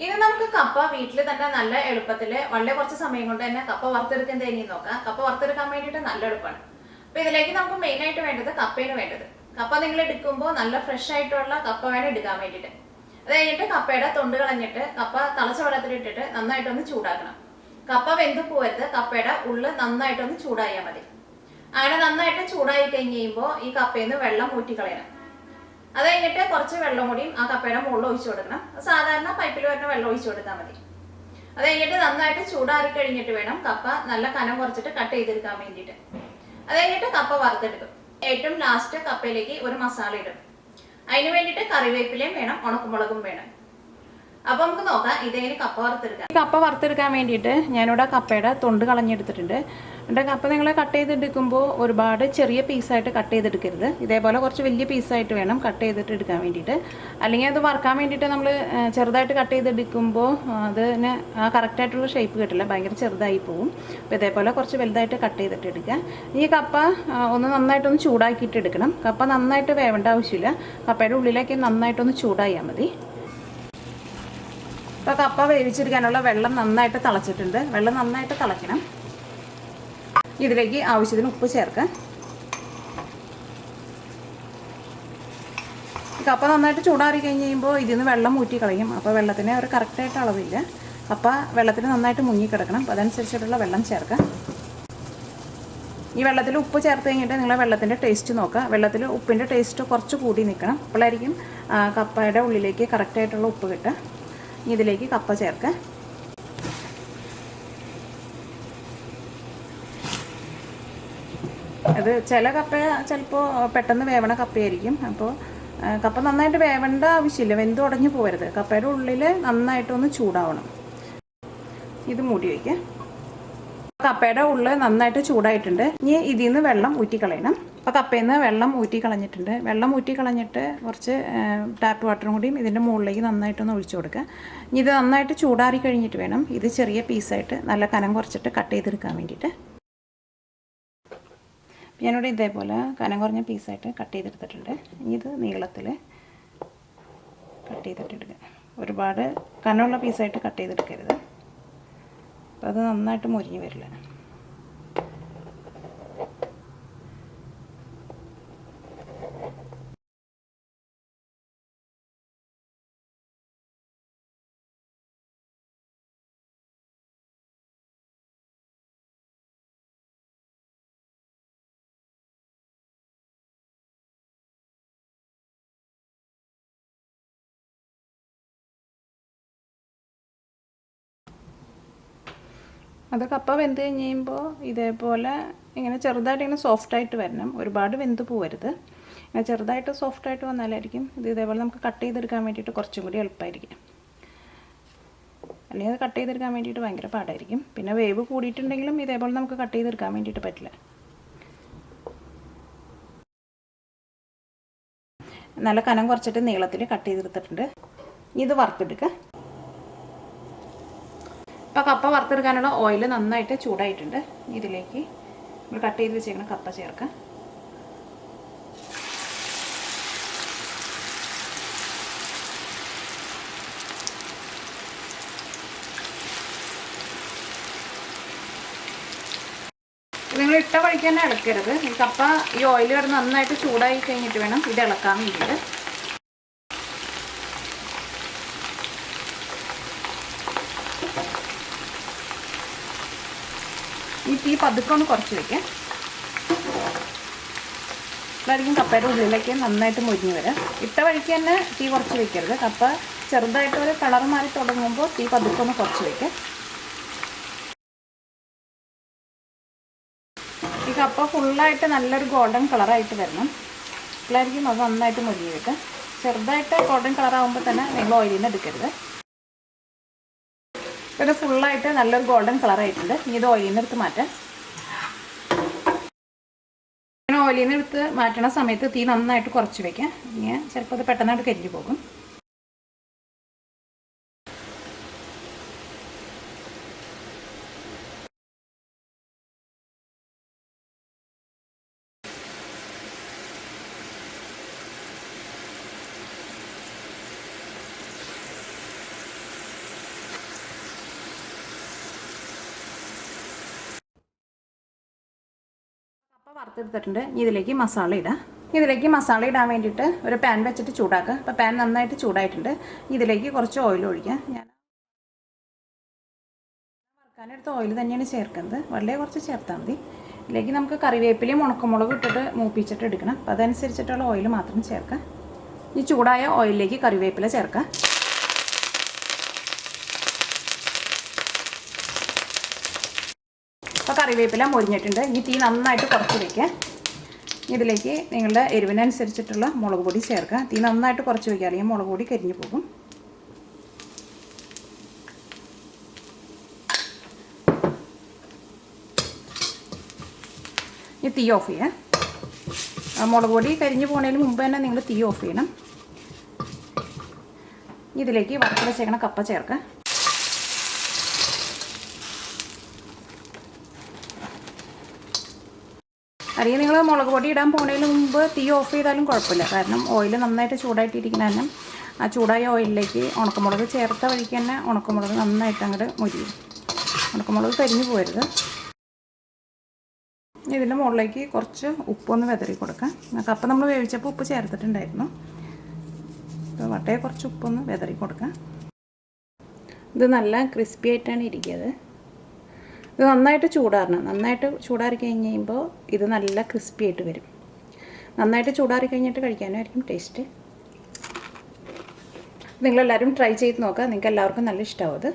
ഇനി നമുക്ക് കപ്പ വീട്ടിൽ തന്നെ നല്ല എളുപ്പത്തിൽ വളരെ കുറച്ച് സമയം കൊണ്ട് തന്നെ കപ്പ വറുത്തെടുക്കാൻ തേനി നോക്കാം. കപ്പ വറുത്തെടുക്കാൻ വേണ്ടിയിട്ട് നല്ല എളുപ്പമാണ്. അപ്പോൾ ഇതിലേക്ക് നമുക്ക് മെയിൻ ആയിട്ട് വേണ്ടത് കപ്പയാണ് വേണ്ടത്. കപ്പ നിങ്ങൾ എടുക്കുമ്പോൾ നല്ല ഫ്രഷ് ആയിട്ടുള്ള കപ്പ വേണം എടുക്കാൻ വേണ്ടിയിട്ട്. അത് കഴിഞ്ഞിട്ട് കപ്പയുടെ തൊണ്ട് കളഞ്ഞിട്ട് കപ്പ തിളച്ച വെള്ളത്തിലിട്ടിട്ട് നന്നായിട്ടൊന്ന് ചൂടാക്കണം. കപ്പ വെന്ത് പോകരുത്, കപ്പയുടെ ഉള്ളിൽ നന്നായിട്ടൊന്ന് ചൂടായാൽ മതി. അങ്ങനെ നന്നായിട്ട് ചൂടായി കഴിഞ്ഞ് കഴിയുമ്പോൾ ഈ കപ്പയിൽ നിന്ന് വെള്ളം ഊറ്റിക്കളയണം. അത് കഴിഞ്ഞിട്ട് കുറച്ച് വെള്ളം കൂടിയും ആ കപ്പയുടെ മുകളിൽ ഒഴിച്ചു കൊടുക്കണം. സാധാരണ പൈപ്പിൽ വരുന്ന വെള്ളം ഒഴിച്ചു കൊടുത്താൽ മതി. അത് കഴിഞ്ഞിട്ട് നന്നായിട്ട് ചൂടാറി കഴിഞ്ഞിട്ട് വേണം കപ്പ നല്ല കനം കുറച്ചിട്ട് കട്ട് ചെയ്തെടുക്കാൻ വേണ്ടിയിട്ട്. അത് കഴിഞ്ഞിട്ട് കപ്പ വറുത്തെടുക്കും. ഏറ്റവും ലാസ്റ്റ് കപ്പയിലേക്ക് ഒരു മസാല ഇടും. അതിന് വേണ്ടിയിട്ട് കറിവേപ്പിലയും വേണം, ഉണക്കമുളകും വേണം. അപ്പോൾ നമുക്ക് നോക്കാം ഇതെങ്ങനെ കപ്പ വറുത്തെടുക്കാം. കപ്പ വറുത്തെടുക്കാൻ വേണ്ടിയിട്ട് ഞാനിവിടെ കപ്പയുടെ തൊണ്ട് കളഞ്ഞെടുത്തിട്ടുണ്ട്. എന്നിട്ട് കപ്പ നിങ്ങൾ കട്ട് ചെയ്തെടുക്കുമ്പോൾ ഒരുപാട് ചെറിയ പീസായിട്ട് കട്ട് ചെയ്തെടുക്കരുത്. ഇതേപോലെ കുറച്ച് വലിയ പീസായിട്ട് വേണം കട്ട് ചെയ്തിട്ട് എടുക്കാൻ വേണ്ടിയിട്ട്. അല്ലെങ്കിൽ അത് വറുക്കാൻ വേണ്ടിയിട്ട് നമ്മൾ ചെറുതായിട്ട് കട്ട് ചെയ്തെടുക്കുമ്പോൾ അതിന് ആ കറക്റ്റായിട്ടുള്ള ഷേപ്പ് കിട്ടില്ല, ഭയങ്കര ചെറുതായി പോവും. അപ്പോൾ ഇതേപോലെ കുറച്ച് വലുതായിട്ട് കട്ട് ചെയ്തിട്ട് എടുക്കുക. ഈ കപ്പ ഒന്ന് നന്നായിട്ടൊന്ന് ചൂടാക്കിയിട്ട് എടുക്കണം. കപ്പ നന്നായിട്ട് വേവേണ്ട ആവശ്യമില്ല, കപ്പയുടെ ഉള്ളിലേക്ക് നന്നായിട്ടൊന്ന് ചൂടായാൽ മതി. ഇപ്പോൾ കപ്പ വേവിച്ചെടുക്കാനുള്ള വെള്ളം നന്നായിട്ട് തിളച്ചിട്ടുണ്ട്. വെള്ളം നന്നായിട്ട് തിളയ്ക്കണം. ഇതിലേക്ക് ആവശ്യത്തിന് ഉപ്പ് ചേർക്കുക. കപ്പ നന്നായിട്ട് ചൂടാറി കഴിഞ്ഞ് കഴിയുമ്പോൾ ഇതിൽ നിന്ന് വെള്ളം ഊറ്റി കളയും. അപ്പോൾ വെള്ളത്തിന് ഒരു കറക്റ്റായിട്ട് അളവില്ല. കപ്പ വെള്ളത്തിന് നന്നായിട്ട് മുങ്ങിക്കിടക്കണം. അപ്പോൾ അതനുസരിച്ചിട്ടുള്ള വെള്ളം ചേർക്കുക. ഈ വെള്ളത്തിൽ ഉപ്പ് ചേർത്ത് കഴിഞ്ഞിട്ട് നിങ്ങൾ വെള്ളത്തിൻ്റെ ടേസ്റ്റ് നോക്കുക. വെള്ളത്തിൽ ഉപ്പിൻ്റെ ടേസ്റ്റ് കുറച്ച് കൂടി നിൽക്കണം. അപ്പോഴായിരിക്കും കപ്പയുടെ ഉള്ളിലേക്ക് കറക്റ്റായിട്ടുള്ള ഉപ്പ് കിട്ടുക. ഇതിലേക്ക് കപ്പ ചേർക്കുക. അത് ചില കപ്പ ചിലപ്പോൾ പെട്ടെന്ന് വേവണ കപ്പയായിരിക്കും. അപ്പോൾ കപ്പ നന്നായിട്ട് വേവേണ്ട ആവശ്യമില്ല, വെന്ത് ഉടഞ്ഞു പോകരുത്. കപ്പയുടെ ഉള്ളിൽ നന്നായിട്ടൊന്ന് ചൂടാവണം. ഇത് മൂടി വയ്ക്കുക. കപ്പയുടെ ഉള്ളിൽ നന്നായിട്ട് ചൂടായിട്ടുണ്ട്. ഇനി ഇതിൽ നിന്ന് വെള്ളം ഊറ്റിക്കളയണം. അപ്പോൾ കപ്പയിൽ നിന്ന് വെള്ളം ഊറ്റിക്കളഞ്ഞിട്ടുണ്ട്. വെള്ളം ഊറ്റിക്കളഞ്ഞിട്ട് കുറച്ച് ടാപ്പ് വാട്ടറും കൂടിയും ഇതിൻ്റെ മുകളിലേക്ക് നന്നായിട്ടൊന്ന് ഒഴിച്ചു കൊടുക്കുക. ഇനി ഇത് നന്നായിട്ട് ചൂടാറി കഴിഞ്ഞിട്ട് വേണം ഇത് ചെറിയ പീസായിട്ട് നല്ല കനം കുറച്ചിട്ട് കട്ട് ചെയ്തെടുക്കാൻ വേണ്ടിയിട്ട്. ഞാനിവിടെ ഇതേപോലെ കനം കുറഞ്ഞ പീസായിട്ട് കട്ട് ചെയ്തെടുത്തിട്ടുണ്ട്. ഇനി ഇത് നീളത്തിൽ കട്ട് ചെയ്തിട്ടെടുക്കുക. ഒരുപാട് കനമുള്ള പീസായിട്ട് കട്ട് ചെയ്തെടുക്കരുത്, അപ്പോൾ അത് നന്നായിട്ട് മുരിഞ്ഞ് വരില്ല. അത് കപ്പ വെന്ത് കഴിഞ്ഞ് കഴിയുമ്പോൾ ഇതേപോലെ ഇങ്ങനെ ചെറുതായിട്ട് ഇങ്ങനെ സോഫ്റ്റായിട്ട് വരണം. ഒരുപാട് വെന്ത് പോകരുത്. ഇങ്ങനെ ചെറുതായിട്ട് സോഫ്റ്റായിട്ട് വന്നാലായിരിക്കും ഇത് ഇതേപോലെ നമുക്ക് കട്ട് ചെയ്തെടുക്കാൻ വേണ്ടിയിട്ട് കുറച്ചും കൂടി എളുപ്പമായിരിക്കും. അല്ലെങ്കിൽ അത് കട്ട് ചെയ്തെടുക്കാൻ വേണ്ടിയിട്ട് ഭയങ്കര പാടായിരിക്കും. പിന്നെ വേവ് കൂടിയിട്ടുണ്ടെങ്കിലും ഇതേപോലെ നമുക്ക് കട്ട് ചെയ്തെടുക്കാൻ വേണ്ടിയിട്ട് പറ്റില്ല. നല്ല കനം കുറച്ചിട്ട് നീളത്തിൽ കട്ട് ചെയ്തെടുത്തിട്ടുണ്ട്. ഇത് വറുത്തെടുക്കുക. അപ്പോൾ കപ്പ വറുത്തെടുക്കാനുള്ള ഓയിൽ നന്നായിട്ട് ചൂടായിട്ടുണ്ട്. ഇതിലേക്ക് നമ്മൾ കട്ട് ചെയ്ത് വെച്ചേക്കുന്ന കപ്പ ചേർക്കാം. നിങ്ങൾ ഇട്ട വഴിക്ക് തന്നെ ഇളക്കരുത്. ഈ കപ്പ ഈ ഓയിൽ കിടന്ന് നന്നായിട്ട് ചൂടായി കഴിഞ്ഞിട്ട് വേണം ഇത് ഇളക്കാൻ വേണ്ടിയിട്ട്. ഈ തീ പതുക്കെ ഒന്ന് കുറച്ച് വയ്ക്കാം. അതായിരിക്കും കപ്പയുടെ ഉള്ളിലേക്ക് നന്നായിട്ട് മുരിഞ്ഞ് വരാം. ഇട്ട വഴിക്ക് തന്നെ തീ കുറച്ച് വയ്ക്കരുത്. കപ്പ ചെറുതായിട്ട് ഒരു കളർ മാറി തുടങ്ങുമ്പോൾ തീ പതുക്കെ ഒന്ന് കുറച്ച് വയ്ക്കാം. ഈ കപ്പ ഫുള്ളായിട്ട് നല്ലൊരു ഗോൾഡൻ കളറായിട്ട് വരണം. അപ്പോഴായിരിക്കും അത് നന്നായിട്ട് മുരിഞ്ഞ് വയ്ക്കുക. ചെറുതായിട്ട് ഗോൾഡൻ കളറാകുമ്പോൾ തന്നെ നിങ്ങൾ ഓയിലിൽ നിന്ന് എടുക്കരുത്. ഇത് ഫുള്ളായിട്ട് നല്ലൊരു ഗോൾഡൻ കളറായിട്ടുണ്ട്. ഇനി ഇത് ഓയിലിൽ നിന്ന് എടുത്ത് മാറ്റാം. ഇങ്ങനെ ഓയിലിൽ നിന്ന് എടുത്ത് മാറ്റണ സമയത്ത് തീ നന്നായിട്ട് കുറച്ച് വയ്ക്കാം. ഇനി ചിലപ്പോൾ അത് പെട്ടെന്നായിട്ട് കരിഞ്ഞു പോകും. വറുത്തെടുത്തിട്ടുണ്ട്. ഇതിലേക്ക് മസാല ഇടാം. ഇതിലേക്ക് മസാല ഇടാൻ വേണ്ടിയിട്ട് ഒരു പാൻ വെച്ചിട്ട് ചൂടാക്കുക. അപ്പോൾ പാൻ നന്നായിട്ട് ചൂടായിട്ടുണ്ട്. ഇതിലേക്ക് കുറച്ച് ഓയിൽ ഒഴിക്കാം. ഞാൻ വറുക്കാനെടുത്ത ഓയിൽ തന്നെയാണ് ചേർക്കുന്നത്. വളരെ കുറച്ച് ചേർത്താൽ മതി. ഇതിലേക്ക് നമുക്ക് കറിവേപ്പിലയും ഉണക്കമുളകും ഇട്ടിട്ട് മൂപ്പിച്ചിട്ട് എടുക്കണം. അപ്പോൾ അതനുസരിച്ചിട്ടുള്ള ഓയിൽ മാത്രം ചേർക്കാം. ഈ ചൂടായ ഓയിലിലേക്ക് കറിവേപ്പില ചേർക്കാം. അപ്പോൾ കറിവേപ്പില മൊരിഞ്ഞിട്ടുണ്ട്. ഈ തീ നന്നായിട്ട് കുറച്ച് വയ്ക്കുക. ഇതിലേക്ക് നിങ്ങളുടെ എരിവിനനുസരിച്ചിട്ടുള്ള മുളക് പൊടി ചേർക്കുക. തീ നന്നായിട്ട് കുറച്ച് വയ്ക്കുക, അല്ലെങ്കിൽ മുളക് പൊടി കരിഞ്ഞു പോകും. ഈ തീ ഓഫ് ചെയ്യാം. മുളക് പൊടി കരിഞ്ഞു പോകുന്നതിന് മുമ്പ് തന്നെ നിങ്ങൾ തീ ഓഫ് ചെയ്യണം. ഇതിലേക്ക് വറുത്ത് വെച്ചേക്കണ കപ്പ ചേർക്കാം. അല്ലെങ്കിൽ നിങ്ങൾ മുളക് പൊടി ഇടാൻ പോകുന്നതിന് മുമ്പ് തീ ഓഫ് ചെയ്താലും കുഴപ്പമില്ല. കാരണം ഓയിൽ നന്നായിട്ട് ചൂടായിട്ടിരിക്കുന്ന കാരണം ആ ചൂടായ ഓയിലിലേക്ക് ഉണക്കമുളക് ചേർത്ത വഴിക്ക് തന്നെ ഉണക്കമുളക് നന്നായിട്ട് അങ്ങോട്ട് മൊരിയും. ഉണക്കമുളക് കരിഞ്ഞു പോകരുത്. ഇതിൻ്റെ മുകളിലേക്ക് കുറച്ച് ഉപ്പൊന്ന് വിതറി കൊടുക്കാം. കപ്പ നമ്മൾ വേവിച്ചപ്പോൾ ഉപ്പ് ചേർത്തിട്ടുണ്ടായിരുന്നു. അപ്പോൾ വട്ടയെ കുറച്ച് ഉപ്പൊന്ന് വിതറി കൊടുക്കാം. ഇത് നല്ല ക്രിസ്പി ആയിട്ടാണ് ഇരിക്കുന്നത്. ഇത് നന്നായിട്ട് ചൂടാറണം. നന്നായിട്ട് ചൂടാറി കഴിഞ്ഞ് കഴിയുമ്പോൾ ഇത് നല്ല ക്രിസ്പി ആയിട്ട് വരും. നന്നായിട്ട് ചൂടാറി കഴിഞ്ഞിട്ട് കഴിക്കാനായിരിക്കും ടേസ്റ്റ്. നിങ്ങളെല്ലാവരും ട്രൈ ചെയ്ത് നോക്കുക. നിങ്ങൾക്ക് എല്ലാവർക്കും നല്ല ഇഷ്ടമാവും അത്.